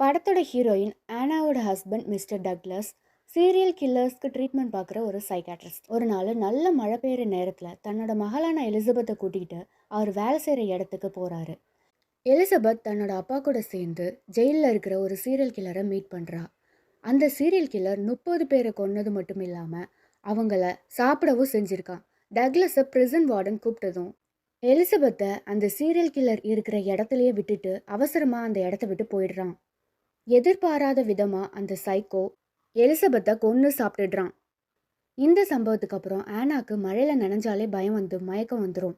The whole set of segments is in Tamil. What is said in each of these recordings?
படத்தோட ஹீரோயின் ஆனாவோட ஹஸ்பண்ட் மிஸ்டர் டக்ளஸ் சீரியல் கில்லர்ஸ்க்கு ட்ரீட்மெண்ட் பார்க்குற ஒரு சைக்காட்ரிஸ்ட். ஒரு நாள் நல்ல மழை பெய்யுற நேரத்தில் தன்னோட மகளான எலிசபெத்தை கூட்டிகிட்டு அவர் வேலை செய்கிற இடத்துக்கு போகிறாரு. எலிசபெத் தன்னோட அப்பா கூட சேர்ந்து ஜெயிலில் இருக்கிற ஒரு சீரியல் கில்லரை மீட் பண்ணுறா. அந்த சீரியல் கில்லர் 30 பேரை கொன்னது மட்டும் இல்லாமல் அவங்கள சாப்பிடவும் செஞ்சுருக்கான். டக்ளஸை பிரிசன் வார்டன் கூப்பிட்டதும் எலிசபெத்தை அந்த சீரியல் கில்லர் இருக்கிற இடத்துலையே விட்டுட்டு அவசரமாக அந்த இடத்த விட்டு போயிடுறான். எதிர்பாராத விதமா அந்த சைக்கோ எலிசபெத்தை கொன்னு சாப்பிட்டுடுறான். இந்த சம்பவத்துக்கு அப்புறம் ஆனாக்கு மழையில நனைஞ்சாலே பயம் வந்து மயக்கம் வந்துடும்.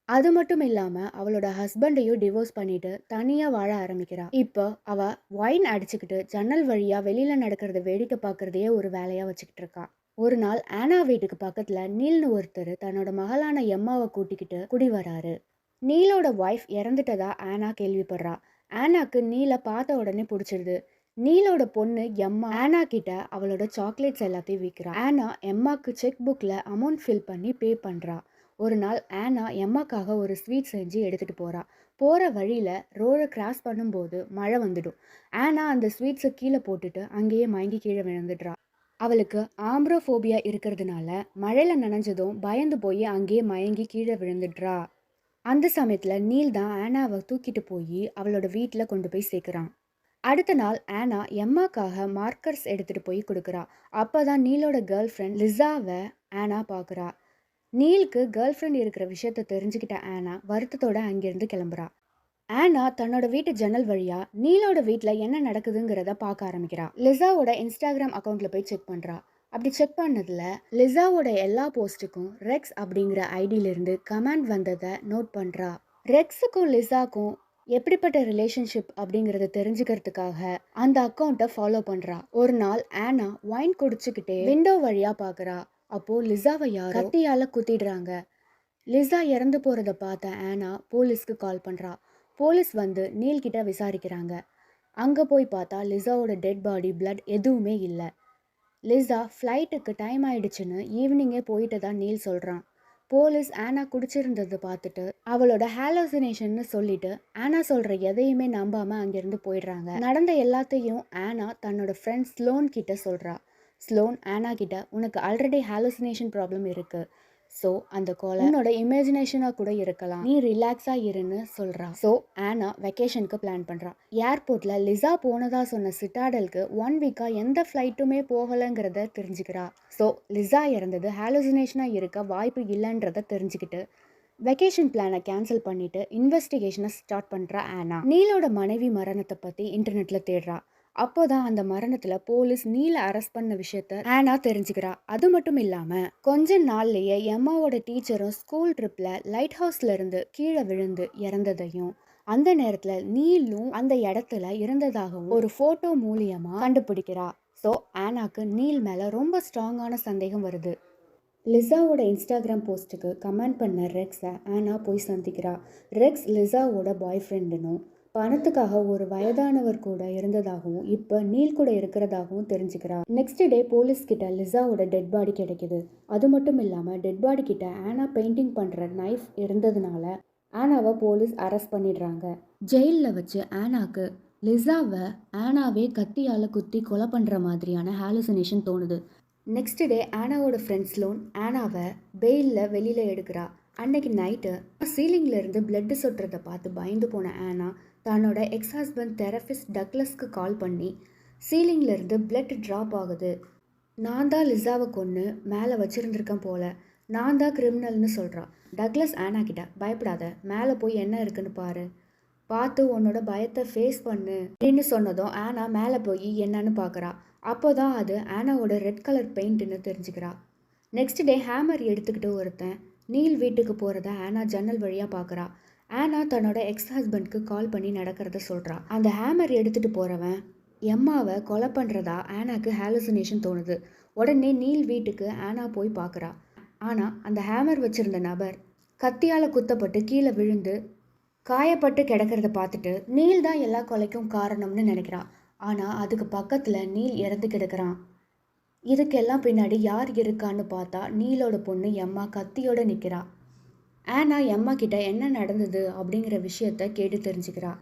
அது மட்டும் இல்லாம அவளோட ஹஸ்பண்டையும் டிவோர்ஸ் பண்ணிட்டு தனியா வாழ ஆரம்பிக்கிறா. இப்போ அவ ஒயின் அடிச்சுக்கிட்டு ஜன்னல் வழியா வெளியில நடக்கிறத வேடிக்கை பார்க்கறதையே ஒரு வேலையா வச்சுக்கிட்டு இருக்கா. ஒரு நாள் ஆனா வீட்டுக்கு பக்கத்துல நீல்னு ஒருத்தர் தன்னோட மகளான எம்மாவை கூட்டிக்கிட்டு குடி வராரு. நீலோட ஒய்ஃப் இறந்துட்டதா ஆனா கேள்விப்படுறா. ஆனாக்கு நீலை பார்த்த உடனே பிடிச்சிடுது. நீலோட பொண்ணு எம்மா ஆனா கிட்ட அவளோட சாக்லேட்ஸ் எல்லாத்தையும் விற்கிறா. ஆனா எம்மாக்கு செக் புக்கில் அமௌண்ட் ஃபில் பண்ணி பே பண்ணுறா. ஒரு நாள் ஆனா எம்மாக்காக ஒரு ஸ்வீட் செஞ்சு எடுத்துகிட்டு போகிறா. போகிற வழியில் ரோடை கிராஸ் பண்ணும்போது மழை வந்துடும். ஆனா அந்த ஸ்வீட்ஸை கீழே போட்டுட்டு அங்கேயே மயங்கி கீழே விழுந்துடுறா. அவளுக்கு ஆம்ப்ரோஃபோபியா இருக்கிறதுனால மழையில் நனைஞ்சதும் பயந்து போய் அங்கேயே மயங்கி கீழே விழுந்துடுறா. அந்த சமயத்தில் நீல் தான் ஆனாவை தூக்கிட்டு போய் அவளோட வீட்டில் கொண்டு போய் சேர்க்குறான். அடுத்த நாள் ஆனா எம்மாக்காக மார்க்கர்ஸ் எடுத்துகிட்டு போய் கொடுக்குறா. அப்போ தான் நீலோட கேர்ள் ஃப்ரெண்ட் லிசாவை ஆனா பார்க்குறா. நீலுக்கு கேர்ள் ஃப்ரெண்ட் இருக்கிற விஷயத்த தெரிஞ்சுக்கிட்ட ஆனா வருத்தத்தோட அங்கேருந்து கிளம்புறா. ஆனா தன்னோட வீட்டு ஜன்னல் வழியா நீலோட வீட்டில் என்ன நடக்குதுங்கிறத பார்க்க ஆரம்பிக்கிறா. லிசாவோட இன்ஸ்டாகிராம் அக்கௌண்ட்டில் போய் செக் பண்ணுறா. அப்படி செக் பண்ணதில் லிசாவோட எல்லா போஸ்ட்டுக்கும் ரெக்ஸ் அப்படிங்கிற ஐடியிலிருந்து கமெண்ட் வந்ததை நோட் பண்ணுறா. ரெக்ஸுக்கும் லிசாக்கும் எப்படிப்பட்ட ரிலேஷன்ஷிப் அப்படிங்கிறத தெரிஞ்சுக்கிறதுக்காக அந்த அக்கௌண்ட்டை ஃபாலோ பண்ணுறா. ஒரு நாள் ஆனா ஒயின் குடிச்சுக்கிட்டே விண்டோ வழியாக பார்க்குறா. அப்போது லிசாவை யாரோ கத்தியால் குத்திடுறாங்க. லிசா இறந்து போகிறத பார்த்த ஆனா போலீஸ்க்கு கால் பண்ணுறா. போலீஸ் வந்து நீல் கிட்ட விசாரிக்கிறாங்க. அங்கே போய் பார்த்தா லிசாவோட டெட் பாடி, பிளட் எதுவுமே இல்லை. லிசா ஃப்ளைட்டுக்கு டைம் ஆயிடுச்சுன்னு ஈவினிங்கே போயிட்டு தான் நீல் சொல்கிறான். போலீஸ் ஆனா குடிச்சிருந்ததை பார்த்துட்டு அவளோட ஹாலோசினேஷன்னு சொல்லிட்டு ஆனா சொல்கிற எதையுமே நம்பாமல் அங்கேருந்து போயிடுறாங்க. நடந்த எல்லாத்தையும் ஆனா தன்னோட ஃப்ரெண்ட் ஸ்லோன் கிட்ட சொல்கிறா. ஸ்லோன் ஆனா கிட்ட உனக்கு ஆல்ரெடி ஹாலோசினேஷன் ப்ராப்ளம் இருக்குது, ஸோ அந்த கோலை உன்னோட இமேஜினேஷனாக கூட இருக்கலாம், நீ ரிலாக்ஸாக இருன்னு சொல்கிறா. ஸோ ஆனா வெக்கேஷனுக்கு பிளான் பண்ணுறா. ஏர்போர்ட்டில் லிசா போனதா சொன்ன சிட்டாடலுக்கு 1 வீக்காக எந்த ஃப்ளைட்டுமே போகலைங்கிறத தெரிஞ்சுக்கிறா. ஸோ லிசா இறந்தது ஹாலோசினேஷனாக இருக்க வாய்ப்பு இல்லைன்றதை தெரிஞ்சுக்கிட்டு வெக்கேஷன் பிளானை கேன்சல் பண்ணிவிட்டு இன்வெஸ்டிகேஷனை ஸ்டார்ட் பண்ணுறா ஆனா. நீலோட மனைவி மரணத்தை பற்றி இன்டர்நெட்டில் தேடுறா. அப்போதான் அந்த மரணத்துல போலீஸ் நீலை அரெஸ்ட் பண்ண விஷயத்த ஆனா தெரிஞ்சுக்கிறா. அது மட்டும் இல்லாம கொஞ்ச நாள்லயே எம்மாவோட டீச்சரும் ஸ்கூல் ட்ரிப்ல லைட் ஹவுஸ்ல இருந்து கீழே விழுந்து இறந்ததையும் அந்த நேரத்துல நீலும் அந்த இடத்துல இருந்ததாகவும் ஒரு போட்டோ மூலியமா கண்டுபிடிக்கிறா. ஸோ ஆனாக்கு நீல் மேல ரொம்ப ஸ்ட்ராங்கான சந்தேகம் வருது. லிசாவோட இன்ஸ்டாகிராம் போஸ்ட்டுக்கு கமெண்ட் பண்ண ரெக்ஸை ஆனா போய் சந்திக்கிறா. ரெக்ஸ் லிசாவோட பாய் ஃப்ரெண்டுனும் பணத்துக்காக ஒரு வயதானவர் கூட இருந்ததாகவும் இப்போ நீல் கூட இருக்கிறதாகவும் தெரிஞ்சுக்கிறா. நெக்ஸ்ட் டே போலீஸ் கிட்ட லிசாவோட டெட் பாடி கிடைக்குது. அது மட்டும் இல்லாமல் டெட் பாடி கிட்ட ஆனா பெயிண்டிங் பண்ணுற நைஃப் இருந்ததுனால ஆனாவை போலீஸ் அரெஸ்ட் பண்ணிடுறாங்க. ஜெயிலில் வச்சு ஆனாக்கு லிசாவை ஆனாவே கத்தியால் குத்தி கொலை பண்ணுற மாதிரியான ஹாலுசினேஷன் தோணுது. நெக்ஸ்ட் டே ஆனாவோட ஃப்ரெண்ட்ஸ் லோன் ஆனாவை பெயிலில் வெளியில் எடுக்கிறா. அன்னைக்கு நைட்டு சீலிங்ல இருந்து பிளட் சொட்டுறதை பார்த்து பயந்து போன ஆனா தன்னோட எக்ஸ் ஹஸ்பண்ட் தெரபிஸ்ட் டக்ளஸ்க்கு கால் பண்ணி சீலிங்ல இருந்து பிளட் ட்ராப் ஆகுது, நான் தான் லிசாவை கொன்று மேலே வச்சுருந்துருக்கேன் போல, நான் தான் கிரிமினல்னு சொல்கிறா. டக்ளஸ் ஆனா கிட்ட பயப்படாத, மேலே போய் என்ன இருக்குன்னு பாரு, பார்த்து உன்னோட பயத்தை ஃபேஸ் பண்ணு அப்படின்னு சொன்னதும் ஆனா மேலே போய் என்னன்னு பார்க்குறா. அப்போ தான் அது ஆனாவோட ரெட் கலர் பெயிண்ட்டுன்னு தெரிஞ்சுக்கிறா. நெக்ஸ்ட் டே ஹேமர் எடுத்துக்கிட்டு ஒருத்தன் நீல் வீட்டுக்கு போகிறத ஆனா ஜன்னல் வழியாக பார்க்குறா. ஆனா தன்னோட எக்ஸ் ஹஸ்பண்ட்க்கு கால் பண்ணி நடக்கிறத சொல்கிறா. அந்த ஹேமர் எடுத்துகிட்டு போகிறவன் எம்மாவை கொலை பண்ணுறதா ஆனாக்கு ஹாலுசினேஷன் தோணுது. உடனே நீல் வீட்டுக்கு ஆனா போய் பார்க்குறா. ஆனால் அந்த ஹேமர் வச்சுருந்த நபர் கத்தியால் குத்தப்பட்டு கீழே விழுந்து காயப்பட்டு கிடக்கிறத பார்த்துட்டு நீல் தான் எல்லா கொலைக்கும் காரணம்னு நினைக்கிறா. ஆனால் அதுக்கு பக்கத்தில் நீல் இறந்து கிடக்கிறான். இதுக்கெல்லாம் பின்னாடி யார் இருக்கான்னு பார்த்தா நீலோட பொண்ணு எம்மா கத்தியோட நிற்கிறா. ஆனா எம்மா கிட்ட என்ன நடந்தது அப்படிங்கிற விஷயத்த கேட்டு தெரிஞ்சுக்கிறா.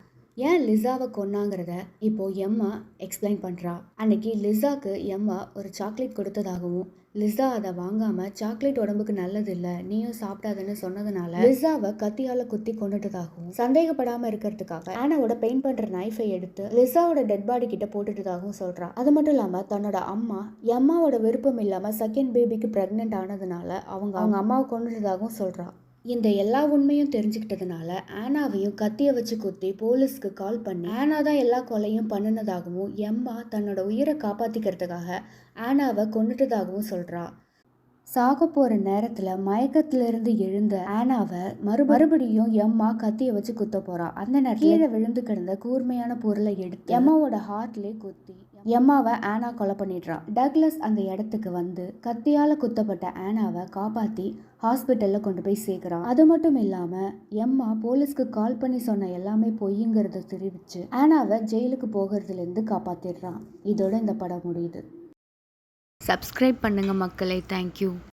ஏன் லிசாவை கொன்னாங்கிறத இப்போ எம்மா எக்ஸ்பிளைன் பண்ணுறா. அன்னைக்கு லிசாக்கு எம்மா ஒரு சாக்லேட் கொடுத்ததாகவும் லிசா அதை வாங்காம சாக்லேட் உடம்புக்கு நல்லது இல்லை, நீயும் சாப்பிடாதுன்னு சொன்னதுனால லிசாவை கத்தியால குத்தி கொண்டுட்டதாகவும் சந்தேகப்படாம இருக்கிறதுக்காக ஆனாவோட பெயிண்ட் பண்ற நைஃபை எடுத்து லிசாவோட டெட் பாடி கிட்ட போட்டுட்டதாகவும் சொல்றா. அது மட்டும் இல்லாம தன்னோட அம்மா எம்மாவோட விருப்பம் இல்லாம செகண்ட் பேபிக்கு பிரெக்னென்ட் ஆனதுனால அவங்க அம்மாவை கொண்டுட்டதாகவும் சொல்றா. இந்த எல்லா உண்மையும் தெரிஞ்சுக்கிட்டதுனால ஆனாவையும் கத்தியை வச்சு குத்தி போலீஸ்க்கு கால் பண்ணி ஆனா தான் எல்லா கொலையும் பண்ணினதாகவும் எம்மா தன்னோட உயிரை காப்பாத்திக்கிறதுக்காக ஆனாவை கொண்டுட்டதாகவும் சொல்றா. சாக போற நேரத்துல மயக்கத்திலிருந்து எழுந்த ஆனாவை மறுபடியும் எம்மா கத்தியை வச்சு குத்த போறா. அந்த நேரத்துல கீழே விழுந்து கிடந்த கூர்மையான பொருளை எடுத்து எம்மாவோட ஹார்ட்லயே குத்தி எம்மாவை ஆனா கொலை பண்ணிடுறா. டக்ளஸ் அந்த இடத்துக்கு வந்து கத்தியால குத்தப்பட்ட ஆனாவை காப்பாத்தி ஹாஸ்பிட்டல்ல கொண்டு போய் சேர்க்கிறான். அது மட்டும் இல்லாம எம்மா போலீஸ்க்கு கால் பண்ணி சொன்ன எல்லாமே பொய்யுங்கிறத தெரிவிச்சு ஆனாவை ஜெயிலுக்கு போகிறதுல இருந்து காப்பாத்திடுறான். இதோட இந்த படம் முடியுது. சப்ஸ்கிரைப் பண்ணுங்க மக்களே. தேங்க்யூ.